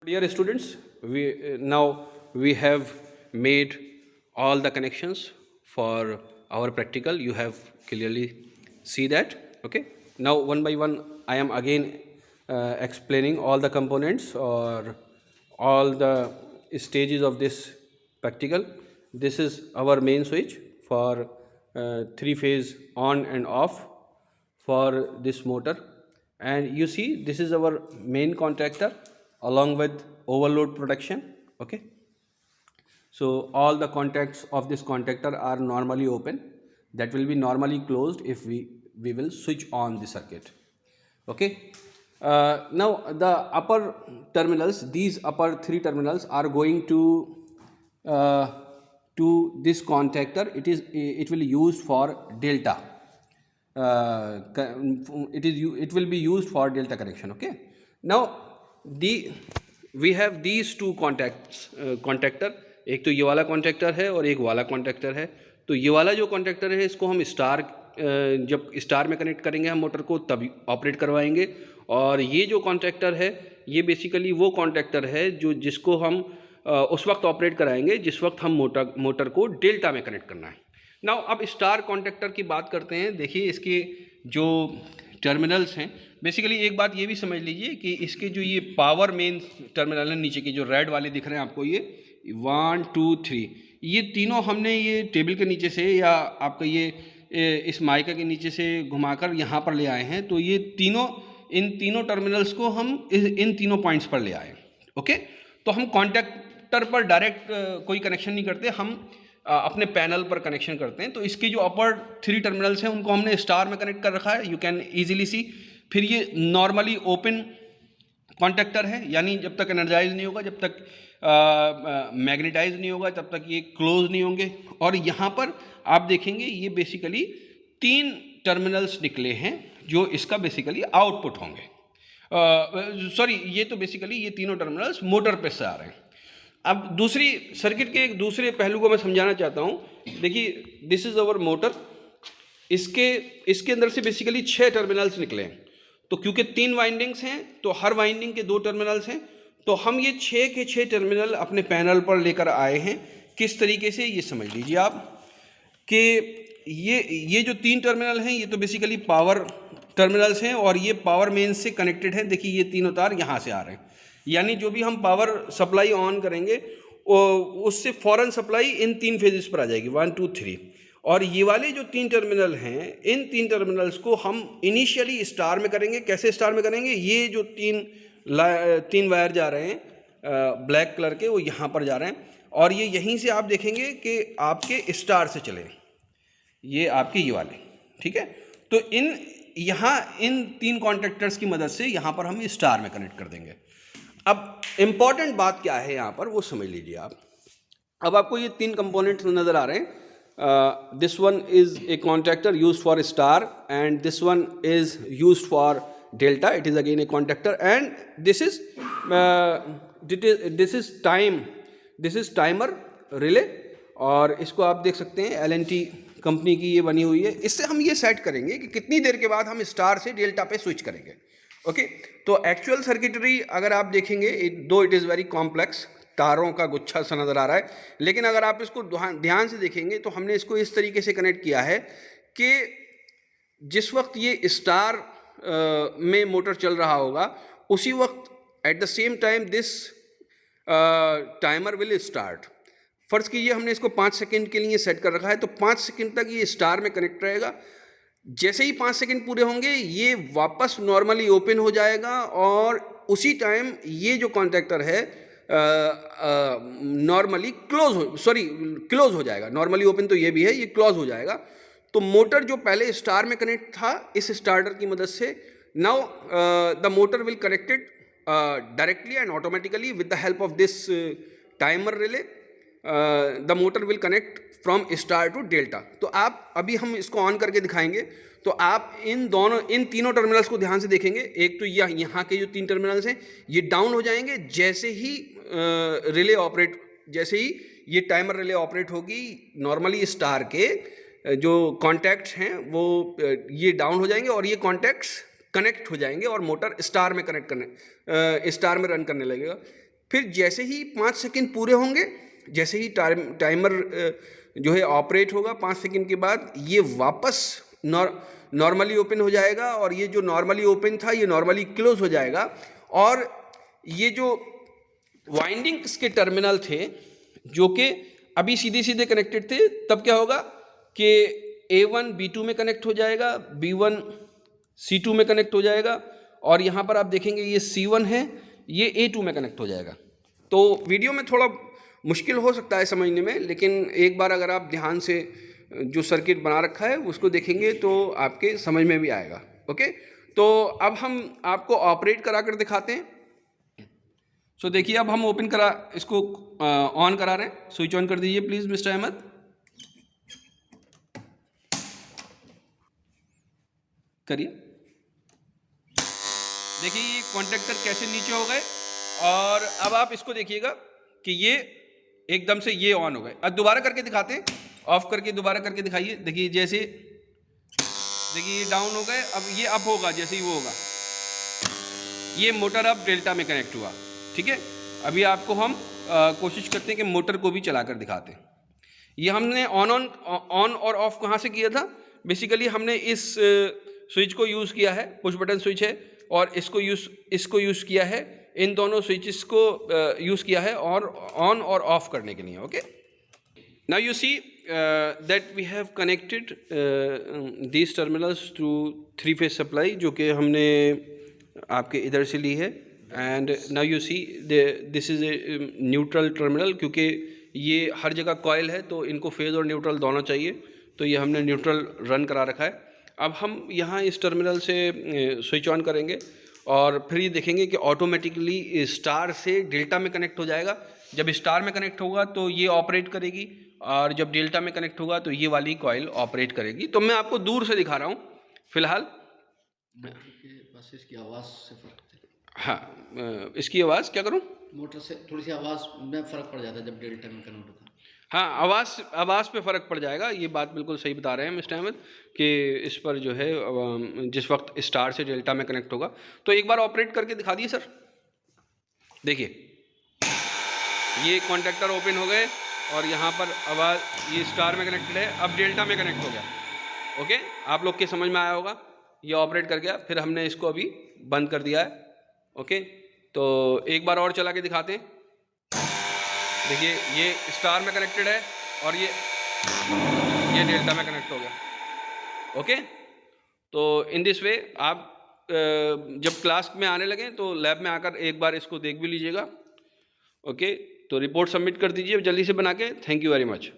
Dear students, we have made all the connections for our practical. You have clearly see that. Okay. Now one by one, I am again explaining all the components or all the stages of this practical. This is our main switch for three-phase on and off for this motor, and you see this is our main contactor along with overload protection. Okay, so all the contacts of this contactor are normally open, that will be normally closed if we will switch on the circuit. Okay, now the upper terminals, these upper three terminals are going uh, to this contactor. It will use for delta. It will be used for delta connection. Okay, now the we have these two contactor. एक तो ये वाला contactor है और एक वाला contactor है. तो ये वाला जो कॉन्टैक्टर है इसको हम स्टार, जब स्टार में कनेक्ट करेंगे हम मोटर को तभी ऑपरेट करवाएंगे. और ये जो कॉन्टैक्टर है ये बेसिकली वो कॉन्टैक्टर है जो जिसको हम उस वक्त ऑपरेट कराएंगे जिस वक्त हम मोटर को डेल्टा में कनेक्ट करना है. नाउ अब स्टार कॉन्टैक्टर की बात करते हैं. देखिए इसके जो टर्मिनल्स हैं, बेसिकली एक बात ये भी समझ लीजिए कि इसके जो ये पावर मेन टर्मिनल है, नीचे के जो रेड वाले दिख रहे हैं आपको, ये 1 2 3, ये तीनों हमने ये टेबल के नीचे से या आपका ये इस माइका के नीचे से घुमाकर यहाँ पर ले आए हैं. तो ये तीनों, इन तीनों टर्मिनल्स को हम इन तीनों पॉइंट्स पर ले आए. ओके, तो हम कॉन्टैक्टर पर डायरेक्ट कोई कनेक्शन नहीं करते, हम अपने पैनल पर कनेक्शन करते हैं. तो इसके जो अपर थ्री टर्मिनल्स हैं उनको हमने स्टार में कनेक्ट कर रखा है, यू कैन ईजिली सी. फिर ये नॉर्मली ओपन कॉन्टैक्टर है, यानी जब तक एनर्जाइज नहीं होगा, जब तक मैग्नेटाइज नहीं होगा, तब तक ये क्लोज नहीं होंगे. और यहाँ पर आप देखेंगे ये बेसिकली 3 टर्मिनल्स निकले हैं जो इसका बेसिकली आउटपुट होंगे. सॉरी, ये तो बेसिकली ये तीनों टर्मिनल्स मोटर पे से आ रहे हैं. अब दूसरी सर्किट के एक दूसरे पहलू को मैं समझाना चाहता हूँ. देखिए दिस इज़ अवर मोटर. इसके अंदर से बेसिकली 6 टर्मिनल्स निकले हैं. तो क्योंकि 3 वाइंडिंग्स हैं तो हर वाइंडिंग के 2 टर्मिनल्स हैं. तो हम ये 6 के 6 टर्मिनल अपने पैनल पर लेकर आए हैं. किस तरीके से, ये समझ लीजिए आप कि ये जो 3 टर्मिनल हैं ये तो बेसिकली पावर टर्मिनल्स हैं और ये पावर मेन से कनेक्टेड हैं. देखिए ये तीनों तार यहाँ से आ रहे हैं, यानी जो भी हम पावर सप्लाई ऑन करेंगे उससे फ़ौरन सप्लाई इन 3 फेजेस पर आ जाएगी, 1 2 3. और ये वाले जो 3 टर्मिनल हैं, इन 3 टर्मिनल्स को हम इनिशियली स्टार में करेंगे. कैसे स्टार में करेंगे, ये जो 3 वायर जा रहे हैं ब्लैक कलर के, वो यहाँ पर जा रहे हैं और ये यहीं से आप देखेंगे कि आपके स्टार से चले, ये आपके ये वाले. ठीक है, तो इन 3 कॉन्टैक्टर्स की मदद से यहाँ पर हम स्टार में कनेक्ट कर देंगे. अब इम्पॉर्टेंट बात क्या है यहाँ पर वो समझ लीजिए आप. अब आपको ये 3 कंपोनेंट्स नज़र आ रहे हैं. This one is a contactor used for star and this one is used for delta. It is again A contactor and this is timer relay. और इसको आप देख सकते हैं L&T कंपनी की ये बनी हुई है. इससे हम ये सेट करेंगे कि कितनी देर के बाद हम स्टार से डेल्टा पे स्विच करेंगे. ओके, तो एक्चुअल सर्किटरी अगर आप देखेंगे, दो इट इज़ वेरी कॉम्प्लेक्स, तारों का गुच्छा सा नज़र आ रहा है, लेकिन अगर आप इसको ध्यान से देखेंगे तो हमने इसको इस तरीके से कनेक्ट किया है कि जिस वक्त ये स्टार में मोटर चल रहा होगा उसी वक्त at the same time this timer will start. फ़र्ज़ कीजिए हमने इसको 5 सेकेंड के लिए सेट कर रखा है, तो 5 सेकेंड तक ये स्टार में कनेक्ट रहेगा. जैसे ही 5 सेकेंड पूरे होंगे ये वापस नॉर्मली ओपन हो जाएगा और उसी टाइम ये जो कॉन्टैक्टर है नॉर्मली क्लोज हो जाएगा. नॉर्मली ओपन तो ये भी है, ये क्लोज हो जाएगा. तो मोटर जो पहले स्टार में कनेक्ट था इस स्टार्टर की मदद से, now the motor will connected directly and automatically with the help of this timer relay. The motor will connect from star to delta. तो आप अभी हम इसको ऑन करके दिखाएंगे तो आप इन तीनों टर्मिनल्स को ध्यान से देखेंगे. एक तो यहाँ के जो 3 टर्मिनल्स हैं ये डाउन हो जाएंगे जैसे ही रिले ऑपरेट, जैसे ही ये टाइमर रिले ऑपरेट होगी. नॉर्मली स्टार के जो कॉन्टैक्ट्स हैं वो ये डाउन हो जाएंगे और ये कॉन्टैक्ट्स कनेक्ट हो जाएंगे और मोटर स्टार में रन करने लगेगा. फिर जैसे ही 5 सेकंड पूरे होंगे, जैसे ही टाइमर जो है ऑपरेट होगा 5 सेकंड के बाद, ये वापस नॉर्मली ओपन हो जाएगा, और ये जो नॉर्मली ओपन था ये नॉर्मली क्लोज हो जाएगा। और ये जो वाइंडिंग्स के टर्मिनल थे जो कि अभी सीधे सीधे कनेक्टेड थे, तब क्या होगा कि A1 B2 में कनेक्ट हो जाएगा, B1 C2 में कनेक्ट हो जाएगा, और यहाँ पर आप देखेंगे ये C1 है, ये A2 में कनेक्ट हो जाएगा। तो वीडियो में थोड़ा मुश्किल हो सकता है समझने में, लेकिन एक बार अगर आप ध्यान से जो सर्किट बना रखा है उसको देखेंगे तो आपके समझ में भी आएगा। ओके, तो अब हम आपको ऑपरेट करा कर दिखाते हैं। सो देखिए, अब हम ओपन करा इसको ऑन करा रहे हैं। स्विच ऑन कर दीजिए प्लीज़ मिस्टर अहमद। करिए, देखिए ये कॉन्ट्रैक्टर कैसे नीचे हो गए, और अब आप इसको देखिएगा कि ये एकदम से ये ऑन हो गए। अब दोबारा करके दिखाते हैं, ऑफ करके दोबारा करके दिखाइए। देखिए जैसे, देखिए ये डाउन हो गए, अब ये अप होगा जैसे ही वो होगा, ये मोटर अब डेल्टा में कनेक्ट हुआ। ठीक है, अभी आपको हम कोशिश करते हैं कि मोटर को भी चला कर दिखाते हैं। ये हमने ऑन और ऑफ कहाँ से किया था? बेसिकली हमने इस स्विच को यूज़ किया है, पुश बटन स्विच है, और इसको यूज़ किया है, इन दोनों स्विचेस को यूज़ किया है और ऑन और ऑफ करने के लिए। Okay, now you see that we have connected these terminals through 3 phase supply, जो कि हमने आपके इधर से ली है। And now you see this is a neutral terminal, क्योंकि ये हर जगह कॉयल है तो इनको फेज और न्यूट्रल दोनों चाहिए, तो ये हमने न्यूट्रल रन करा रखा है। अब हम यहाँ इस टर्मिनल से स्विच ऑन करेंगे और फिर ये देखेंगे कि ऑटोमेटिकली स्टार से डेल्टा में कनेक्ट हो जाएगा। जब स्टार में कनेक्ट होगा तो ये ऑपरेट करेगी, और जब डेल्टा में कनेक्ट होगा तो ये वाली कॉइल ऑपरेट करेगी। तो मैं आपको दूर से दिखा रहा हूँ फिलहाल। बस इसकी आवाज़ से फर्क, हाँ, इसकी आवाज़ क्या करूँ? मोटर से थोड़ी सी आवाज़ में फ़र्क पड़ जाता है जब डेल्टा में कन्वर्ट होता है। हाँ, आवाज़ पे फ़र्क पड़ जाएगा। ये बात बिल्कुल सही बता रहे हैं मिस्टर अहमद कि इस पर जो है जिस वक्त स्टार से डेल्टा में कनेक्ट होगा। तो एक बार ऑपरेट करके दिखा दिए सर। देखिए ये कॉन्टैक्टर ओपन हो गए और यहाँ पर आवाज़, ये स्टार में कनेक्टेड है, अब डेल्टा में कनेक्ट हो गया। ओके, आप लोग के समझ में आया होगा। ये ऑपरेट कर गया, फिर हमने इसको अभी बंद कर दिया है। ओके, तो एक बार और चला के दिखाते हैं। देखिए ये स्टार में कनेक्टेड है और ये डेल्टा में कनेक्ट हो गया। ओके, तो इन दिस वे आप जब क्लास में आने लगें तो लैब में आकर एक बार इसको देख भी लीजिएगा। ओके, तो रिपोर्ट सबमिट कर दीजिए जल्दी से बना के। Thank you very much.